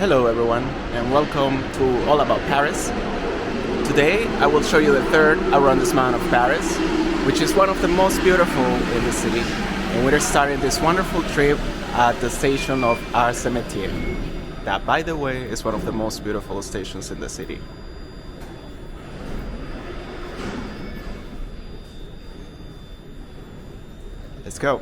Hello everyone and welcome to All About Paris. Today I will show you the third arrondissement of Paris, which is one of the most beautiful in the city. And we're starting this wonderful trip at the station of Arrondissement. That, by the way, is one of the most beautiful stations in the city. Let's go.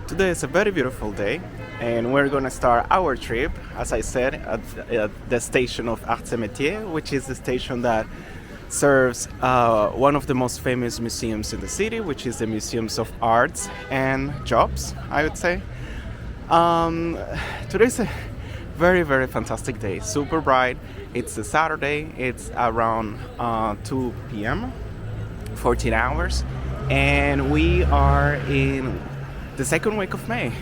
Today is a very beautiful day and we're going to start our trip, as I said, at the station of Arrondissement, which is the station that serves one of the most famous museums in the city, which is the Museums of Arts and Jobs, I would say. Today's a very, very fantastic day, super bright. It's a Saturday, it's around 2 p.m., 14 hours, and we are in the second week of May.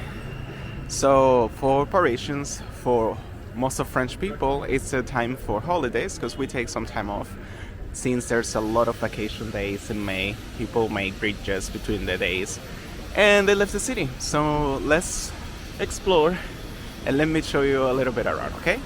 So for Parisians, for most of French people, it's a time for holidays because we take some time off. Since there's a lot of vacation days in May, people make bridges between the days and they leave the city. So let's explore and let me show you a little bit around, okay?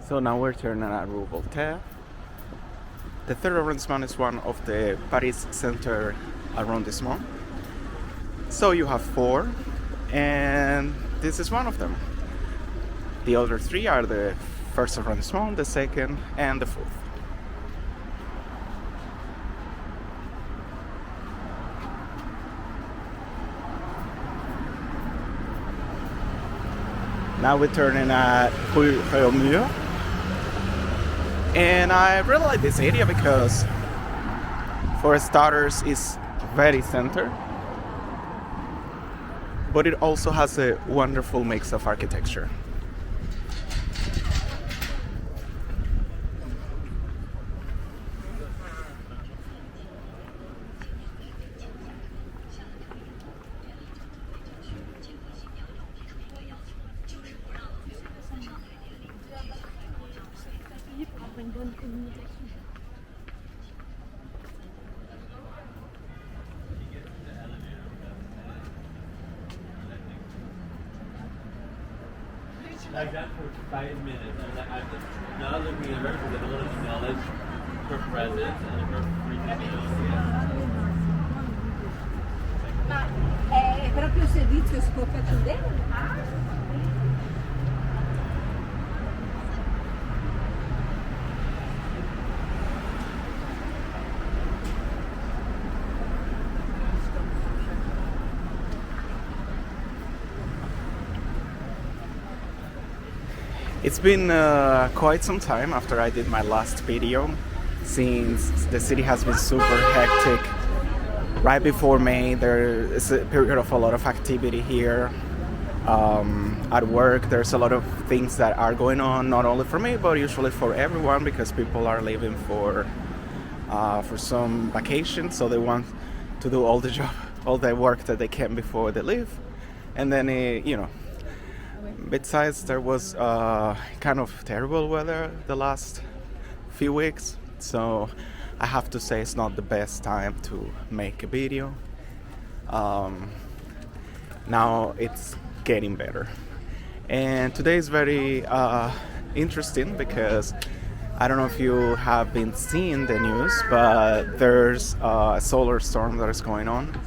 So now we're turning at Rue Voltaire. The third arrondissement is one of the Paris Center arrondissement. So you have four, and this is one of them. The other three are the first arrondissement, the second, and the fourth. Now we're turning at Rue Réaumur. And I really like this area because, for starters, it's very center, but it also has a wonderful mix of architecture. Une bonne communication. Like that for 5 minutes. And I'm just now looking at her because I don't acknowledge her presence and her freaking It's been quite some time after I did my last video, since the city has been super hectic. Right before May, there is a period of a lot of activity here. At work, there's a lot of things that are going on, not only for me, but usually for everyone, because people are leaving for some vacation, so they want to do all the work that they can before they leave. And then, besides, there was kind of terrible weather the last few weeks, so I have to say it's not the best time to make a video. Now it's getting better, and today is very interesting because I don't know if you have been seeing the news, but there's a solar storm that is going on.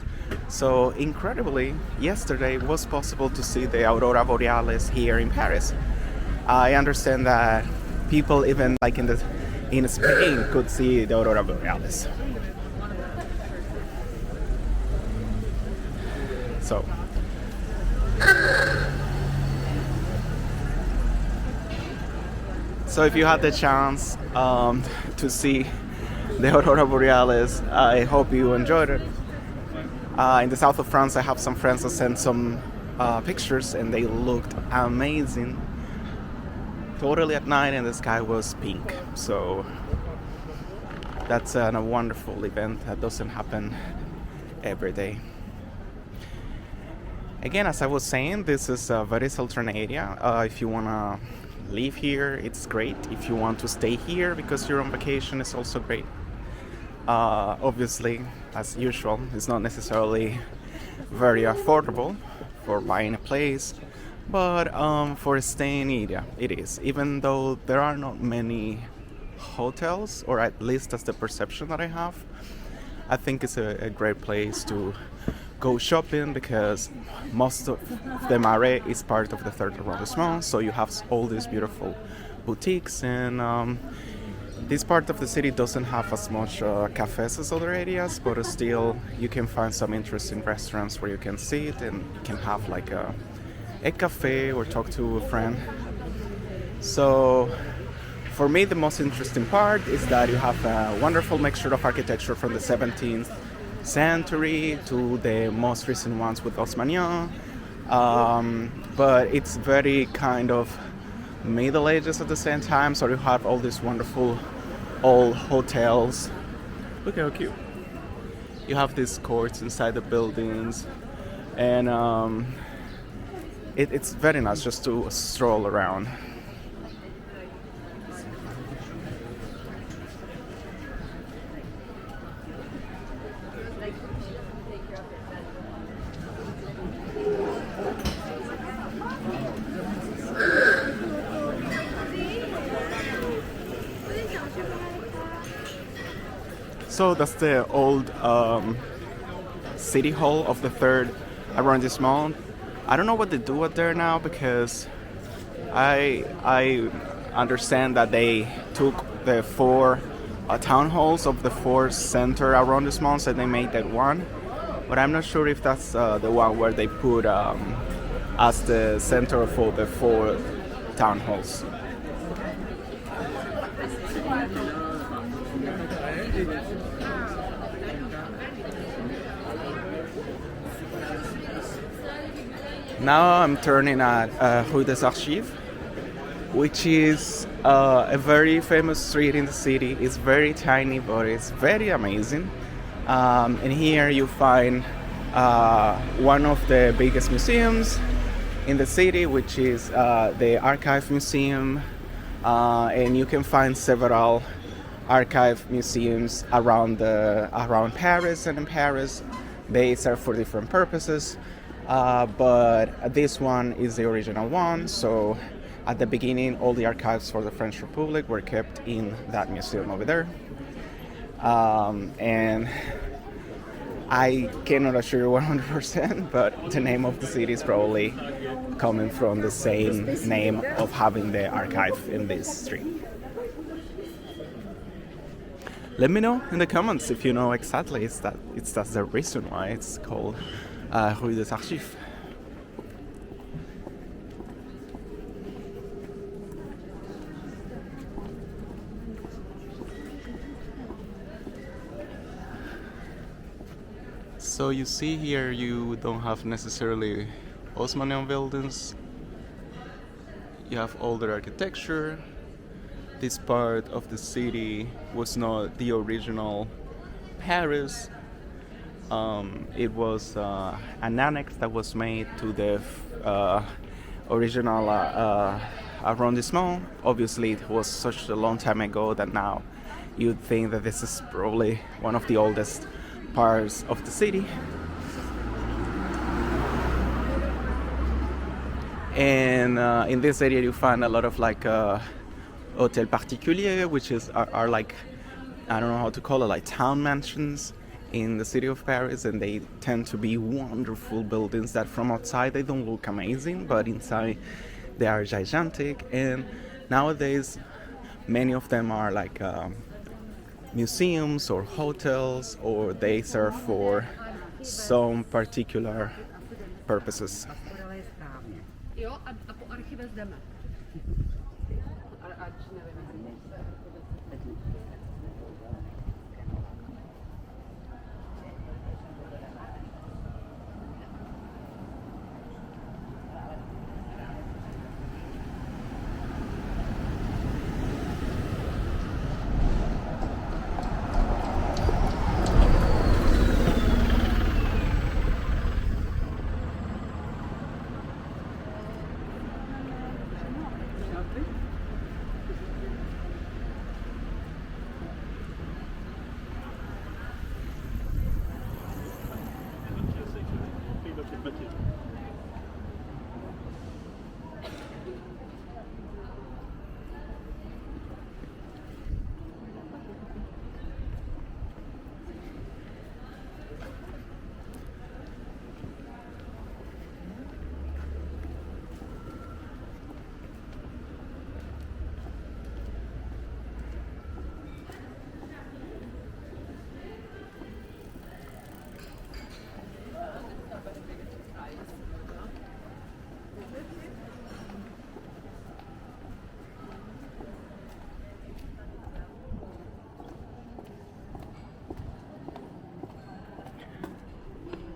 So incredibly, yesterday it was possible to see the Aurora Borealis here in Paris. I understand that people even like in Spain could see the Aurora Borealis. So if you had the chance to see the Aurora Borealis, I hope you enjoyed it. In the south of France, I have some friends that sent some pictures, and they looked amazing. Totally at night, and the sky was pink. So that's a wonderful event that doesn't happen every day. Again, as I was saying, this is a very southern area. If you want to live here, it's great. If you want to stay here because you're on vacation, it's also great. Obviously, as usual, it's not necessarily very affordable for buying a place, but for staying, it is. Even though there are not many hotels, or at least that's the perception that I have, I think it's a great place to go shopping, because most of the Marais is part of the third arrondissement, so you have all these beautiful boutiques, and this part of the city doesn't have as much cafés as other areas, but still you can find some interesting restaurants where you can sit and you can have like a cafe or talk to a friend. So for me, the most interesting part is that you have a wonderful mixture of architecture from the 17th century to the most recent ones with Haussmann, but it's very kind of Middle Ages at the same time. So you have all these wonderful old hotels. Look how cute. You have these courts inside the buildings, and it's very nice just to stroll around. So that's the old city hall of the third arrondissement. I don't know what they do out there now, because I understand that they took the four town halls of the four center arrondissements and they made that one. But I'm not sure if that's the one where they put as the center of all the four town halls. Now I'm turning at Rue des Archives, which is a very famous street in the city. It's very tiny, but it's very amazing. And here you find one of the biggest museums in the city, which is the Archive Museum. And you can find several archive museums around Paris, and in Paris they serve for different purposes. But this one is the original one. So at the beginning, all the archives for the French Republic were kept in that museum over there. And I cannot assure you 100%, but the name of the city is probably coming from the same name of having the archive in this street. Let me know in the comments if you know exactly that's the reason why it's called Rue des Archives. So you see here, you don't have necessarily Osmanian buildings. You have older architecture. This part of the city was not the original Paris. It was an annex that was made to the original Arrondissement. Obviously, it was such a long time ago that now you'd think that this is probably one of the oldest parts of the city. And in this area you find a lot of like hôtel particulier, which are like, I don't know how to call it, like town mansions in the city of Paris, and they tend to be wonderful buildings that from outside they don't look amazing, but inside they are gigantic. And nowadays many of them are like museums or hotels, or they serve for some particular purposes. Jo, a po archive jdeme.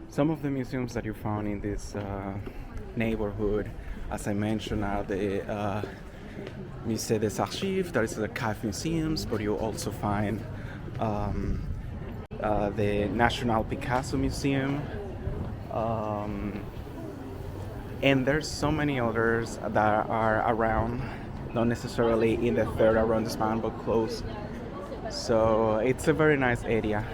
Some of the museums that you found in this neighborhood, as I mentioned, are the Musée des Archives, that is the archive museums, but you also find the National Picasso Museum, and there's so many others that are around, not necessarily in the third arrondissement, but close. So it's a very nice area.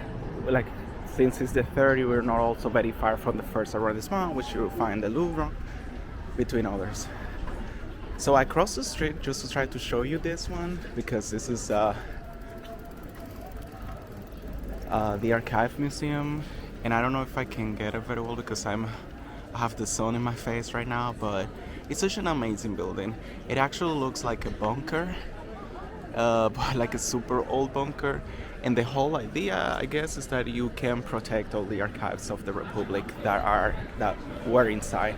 Like, since it's the third, we're not also very far from the first arrondissement, which you'll find the Louvre, between others. So I crossed the street just to try to show you this one, because this is the Archive Museum, and I don't know if I can get it very well because I have the sun in my face right now, but it's such an amazing building. It actually looks like a bunker, but like a super old bunker. And the whole idea, I guess, is that you can protect all the archives of the Republic that were inside.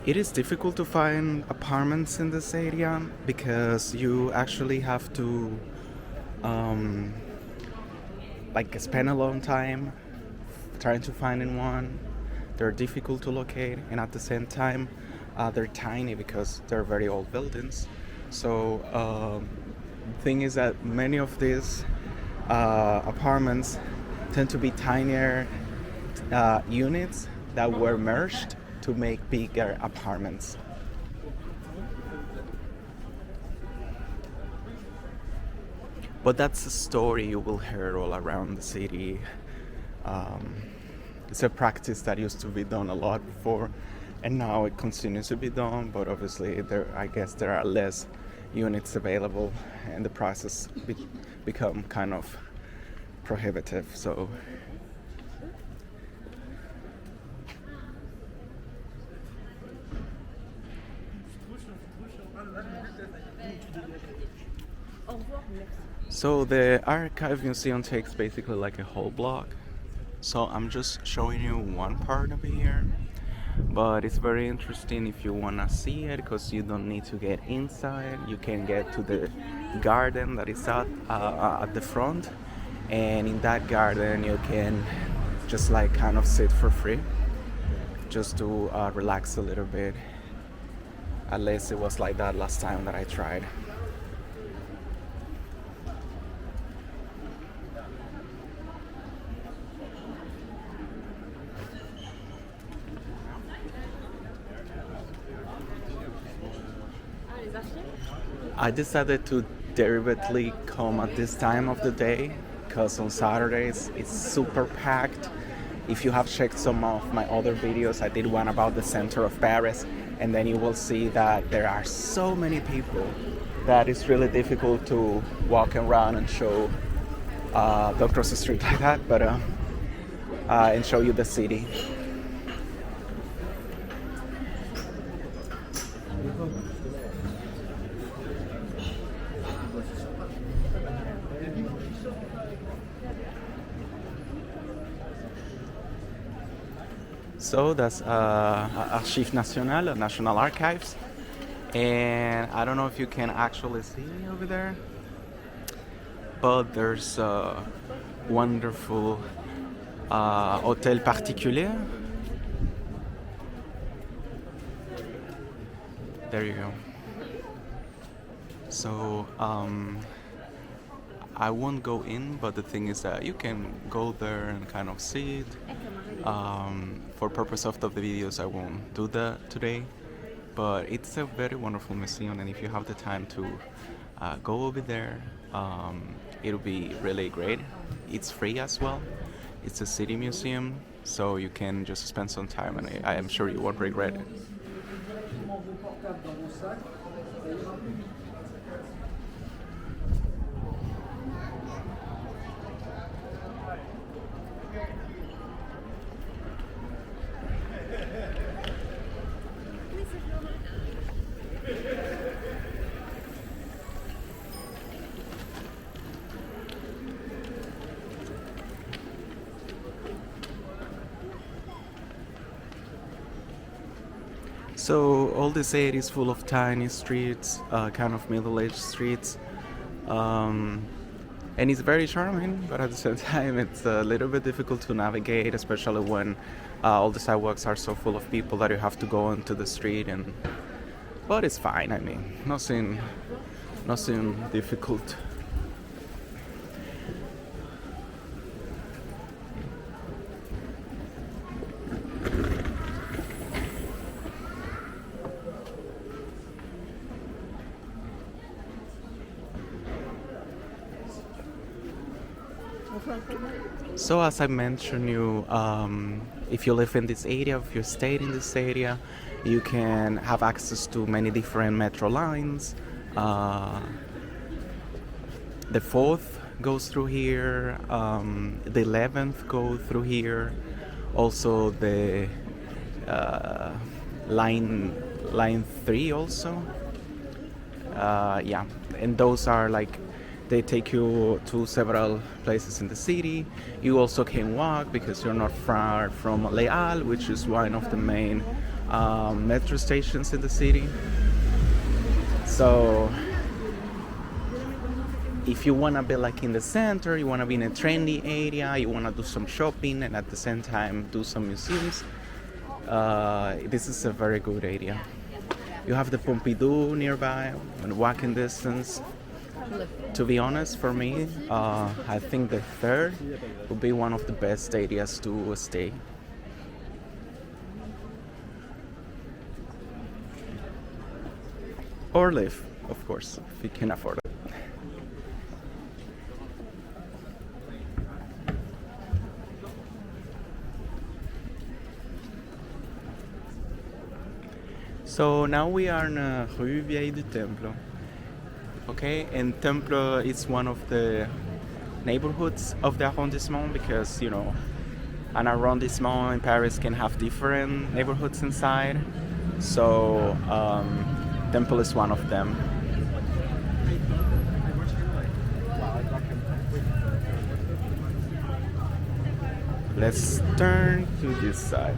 It is difficult to find apartments in this area because you actually have to like spend a long time trying to find one. They're difficult to locate, and at the same time they're tiny because they're very old buildings. So the thing is that many of these apartments tend to be tinier units that were merged to make bigger apartments. But that's a story you will hear all around the city. Um, it's a practice that used to be done a lot before, and now it continues to be done. But obviously, I guess there are less units available, and the prices become kind of prohibitive. So. So the archive museum takes basically like a whole block. So I'm just showing you one part of it here. But it's very interesting if you wanna see it because you don't need to get inside. You can get to the garden that is at the front, and in that garden you can just like kind of sit for free, just to relax a little bit. At least it was like that last time that I tried. I decided to deliberately come at this time of the day because on Saturdays it's super packed. If you have checked some of my other videos, I did one about the center of Paris, and then you will see that there are so many people that it's really difficult to walk around and show the cross the street like that, but and show you the city. So that's Archives Nationales, National Archives, and I don't know if you can actually see over there, but there's a wonderful Hôtel Particulier. There you go. So I won't go in, but the thing is that you can go there and kind of see it. For purpose of the videos, I won't do that today, but it's a very wonderful museum, and if you have the time to go over there, it'll be really great. It's free as well. It's a city museum, so you can just spend some time, and I am sure you won't regret it. So all this area is full of tiny streets, kind of middle-aged streets, and it's very charming, but at the same time it's a little bit difficult to navigate, especially when all the sidewalks are so full of people that you have to go into the street. But it's fine. I mean, nothing difficult. So as I mentioned you, if you live in this area, if you stayed in this area, you can have access to many different metro lines. The 4th goes through here, the 11th goes through here, also the line 3 also. Yeah, and those are like, they take you to several places in the city. You also can walk because you're not far from Les Halles, which is one of the main metro stations in the city. So if you want to be like in the center, you want to be in a trendy area, you want to do some shopping and at the same time do some museums, this is a very good area. You have the Pompidou nearby, in walking distance. To be honest, for me, I think the 3rd would be one of the best areas to stay. Or live, of course, if you can afford it. So now we are in Rue Vieille du Temple. Okay, and Temple is one of the neighborhoods of the arrondissement because, you know, an arrondissement in Paris can have different neighborhoods inside. So Temple is one of them. Let's turn to this side.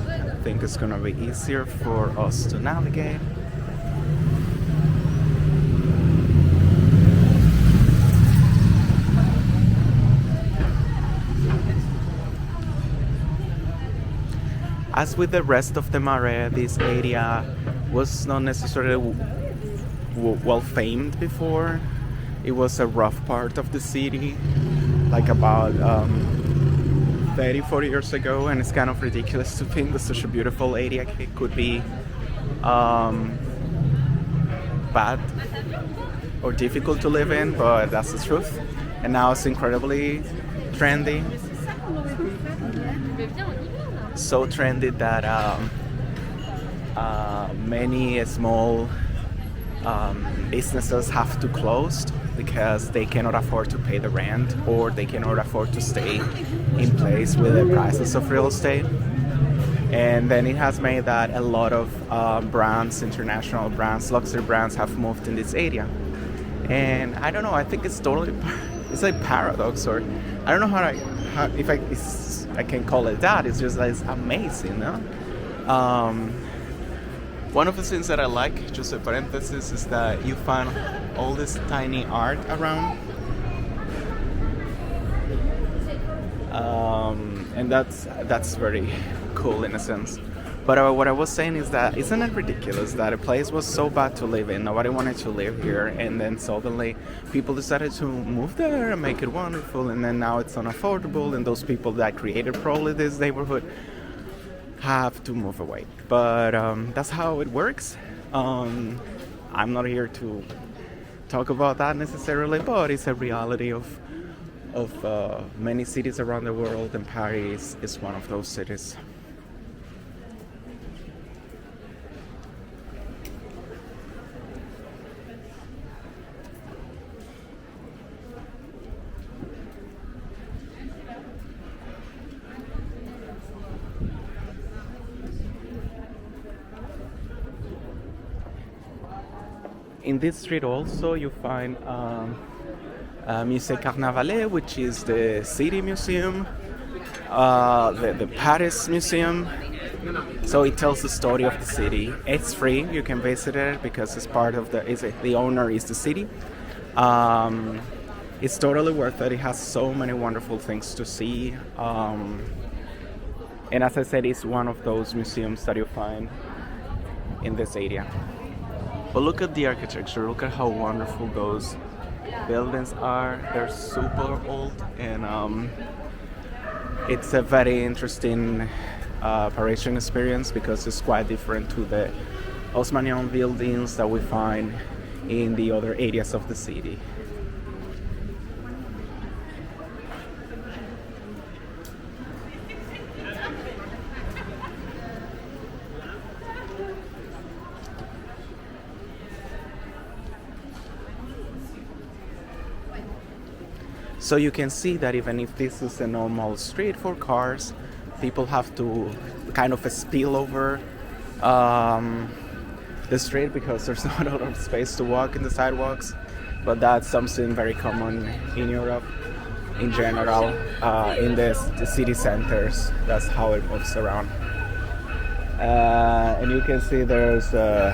I think it's gonna be easier for us to navigate. As with the rest of the Marais, this area was not necessarily well famed before. It was a rough part of the city, like about 30, 40 years ago, and it's kind of ridiculous to think that such a beautiful area could be bad or difficult to live in, but that's the truth. And now it's incredibly trendy. So trendy that many small businesses have to close because they cannot afford to pay the rent or they cannot afford to stay in place with the prices of real estate. And then it has made that a lot of brands, international brands, luxury brands have moved in this area. And I don't know, I think it's totally, it's like paradox, or I don't know if I can call it that. It's just like, it's amazing, no? One of the things that I like, just a parenthesis, is that you find all this tiny art around. And that's very cool in a sense. But what I was saying is that isn't it ridiculous that a place was so bad to live in, nobody wanted to live here, and then suddenly people decided to move there and make it wonderful, and then now it's unaffordable, and those people that created probably this neighborhood have to move away. But that's how it works. I'm not here to talk about that necessarily, but it's a reality of many cities around the world, and Paris is one of those cities. In this street also you find Musée Carnavalet, which is the city museum, the Paris museum. So it tells the story of the city. It's free, you can visit it because it's part of the owner is the city. It's totally worth it. It has so many wonderful things to see. And as I said, it's one of those museums that you find in this area. But look at the architecture, look at how wonderful those buildings are. They're super old, and it's a very interesting Parisian experience because it's quite different to the Haussmannian buildings that we find in the other areas of the city. So you can see that even if this is a normal street for cars, people have to kind of spill over the street because there's not a lot of space to walk in the sidewalks. But that's something very common in Europe in general, in the city centers. That's how it moves around. And you can see there's a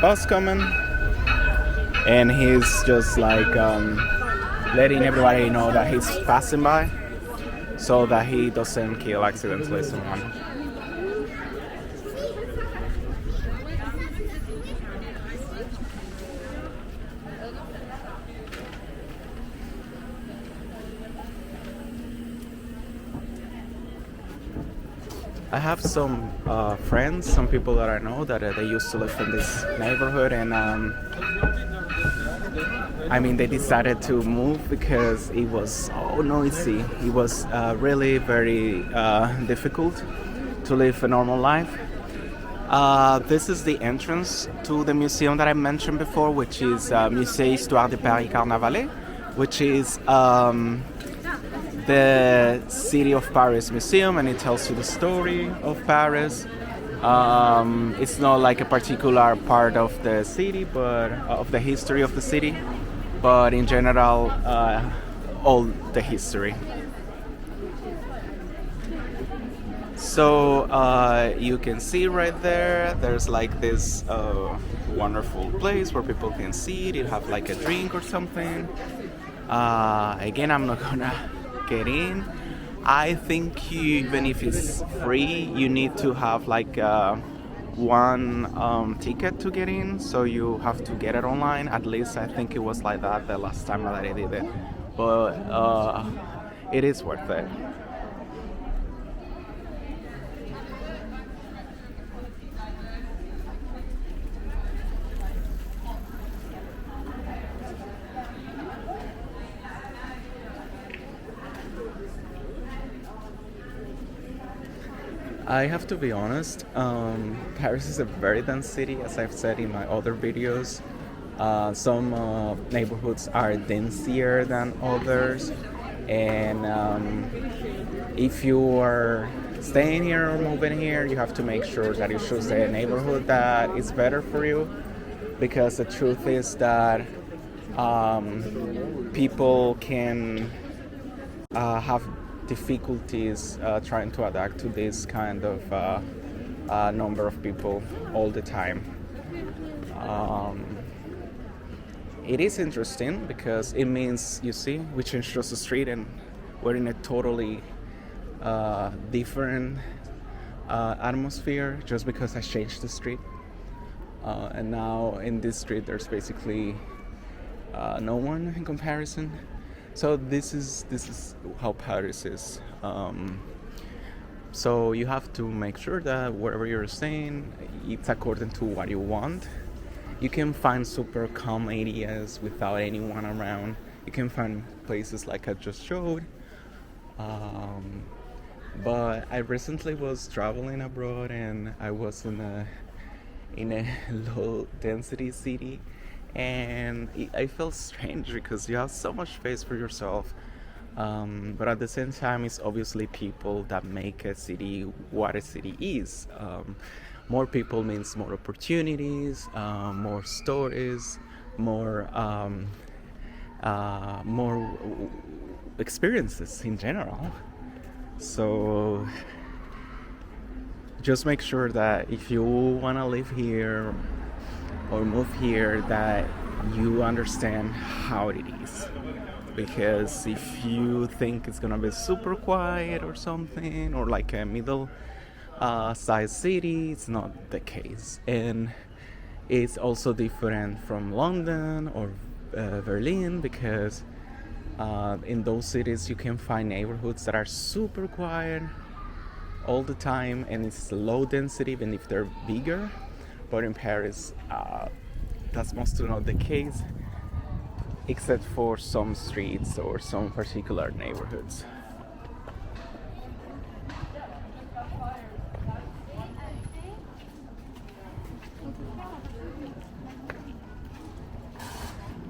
bus coming, and he's just like letting everybody know that he's passing by so that he doesn't kill accidentally someone. I have some friends, some people that I know that they used to live in this neighborhood, and I mean, they decided to move because it was so noisy. It was really very difficult to live a normal life. This is the entrance to the museum that I mentioned before, which is Musée Histoire de Paris Carnavalet, which is the City of Paris Museum, and it tells you the story of Paris. It's not like a particular part of the city, but of the history of the city, but in general, all the history. So you can see right there, there's like this wonderful place where people can sit and have like a drink or something. Again, I'm not gonna get in. I think even if it's free, you need to have like one ticket to get in, so you have to get it online. At least I think it was like that the last time that I did it, but it is worth it. I have to be honest, Paris is a very dense city, as I've said in my other videos. Some neighborhoods are denser than others, and if you are staying here or moving here, you have to make sure that you choose a neighborhood that is better for you, because the truth is that people can have difficulties trying to adapt to this kind of number of people all the time. It is interesting because it means, you see, we changed just the street and we're in a totally different atmosphere just because I changed the street. And now in this street there's basically no one in comparison. So this is how Paris is. So you have to make sure that wherever you're staying, it's according to what you want. You can find super calm areas without anyone around. You can find places like I just showed. But I recently was traveling abroad and I was in a low density city. And I felt strange because you have so much space for yourself, but at the same time it's obviously people that make a city what a city is. More people means more opportunities, more stories, more experiences in general. So just make sure that if you want to live here or move here, that you understand how it is. Because if you think it's gonna be super quiet or something, or like a middle sized city, it's not the case. And it's also different from London or Berlin, because in those cities you can find neighborhoods that are super quiet all the time, and it's low density even if they're bigger. But in Paris, that's mostly not the case, except for some streets or some particular neighborhoods.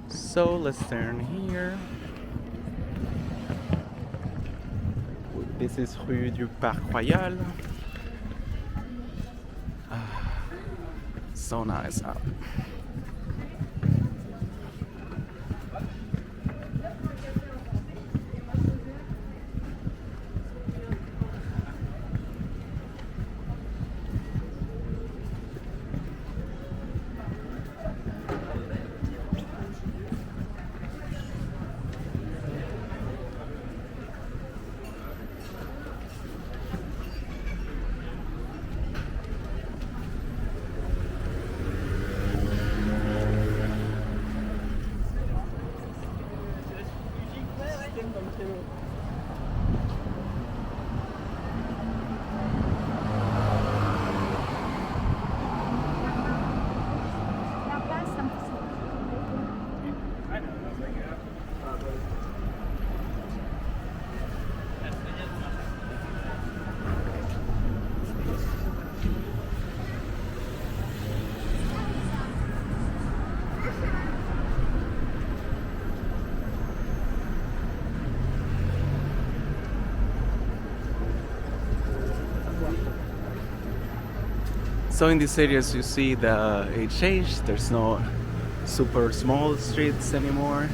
So let's turn here. This is Rue du Parc Royal. So nice. So in these areas you see it changed. There's no super small streets anymore.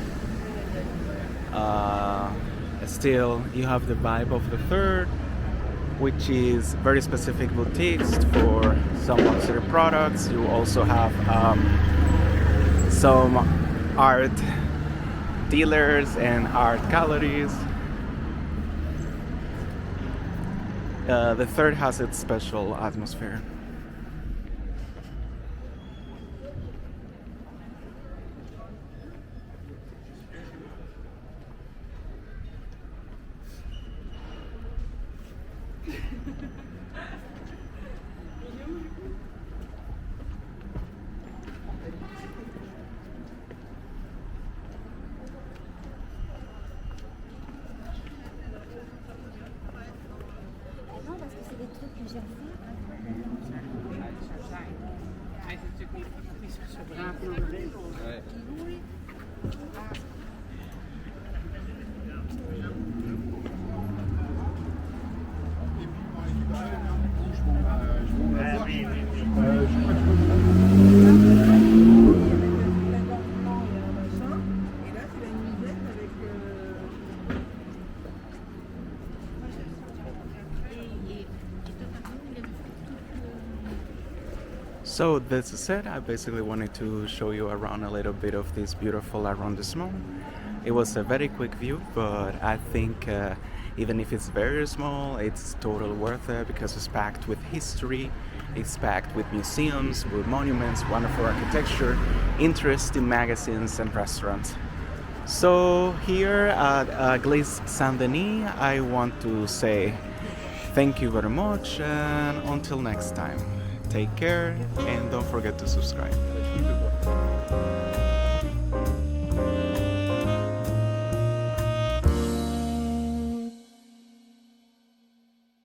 Still, you have the vibe of the third, which is very specific boutiques for some luxury products. You also have some art dealers and art galleries. The third has its special atmosphere. Non, parce que c'est des trucs que j'ai fait. So this is it. I basically wanted to show you around a little bit of this beautiful arrondissement. It was a very quick view, but I think even if it's very small, it's totally worth it because it's packed with history, it's packed with museums, with monuments, wonderful architecture, interesting magazines and restaurants. So here at Glace Saint-Denis, I want to say thank you very much and until next time. Take care and don't forget to subscribe.